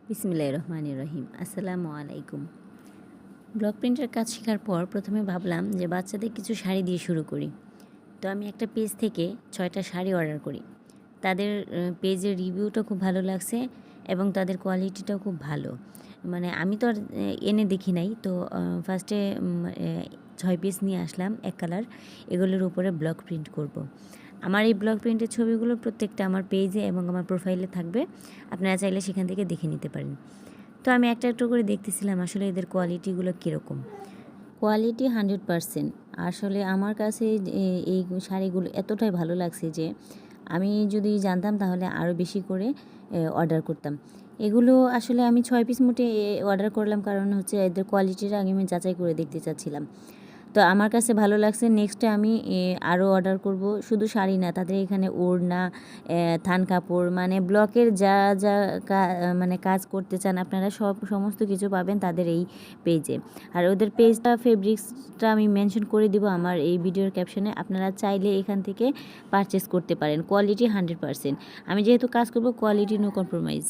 বিসমিল্লাহির রহমানির রহিম। আসসালামু আলাইকুম। ব্লক প্রিন্টের কাজ শেখার পর প্রথমে ভাবলাম যে বাচ্চাদের কিছু শাড়ি দিয়ে শুরু করি। তো আমি একটা পেজ থেকে 6টা শাড়ি অর্ডার করি। তাদের পেজের রিভিউটা খুব ভালো লাগছে এবং তাদের কোয়ালিটিটাও খুব ভালো। মানে আমি তো আর এনে দেখি নাই। তো ফার্স্টে 6 পিস নিয়ে আসলাম এক কালার। এগুলোর উপরে ব্লক প্রিন্ট করব। আমার এই ব্লক প্রিন্টের ছবিগুলো প্রত্যেকটা আমার পেজে এবং আমার প্রোফাইলে থাকবে। আপনারা চাইলে সেখান থেকে দেখে নিতে পারেন। তো আমি একটা একটু করে দেখতেছিলাম আসলে এদের কোয়ালিটিগুলো কীরকম। কোয়ালিটি 100%। আসলে আমার কাছে এই শাড়িগুলো এতটাই ভালো লাগছে যে আমি যদি জানতাম তাহলে আরও বেশি করে অর্ডার করতাম। এগুলো আসলে আমি 6 পিস মোটে অর্ডার করলাম, কারণ হচ্ছে এদের কোয়ালিটিটা আগে আমি যাচাই করে দেখতে চাচ্ছিলাম। তো আমার কাছে ভালো লাগছে। নেক্সটে আমি আরও অর্ডার করব। শুধু শাড়ি না, তাদের এখানে ওড়না, থান কাপড়, মানে ব্লকের যা যা মানে কাজ করতে চান আপনারা সমস্ত কিছু পাবেন তাদের এই পেজে। আর ওদের পেজটা ফেব্রিক্সটা আমি মেনশন করে দিব আমার এই ভিডিওর ক্যাপশনে। আপনারা চাইলে এখান থেকে পারচেস করতে পারেন। কোয়ালিটি 100%। আমি যেহেতু কাজ করব, কোয়ালিটি নো কম্প্রোমাইজ।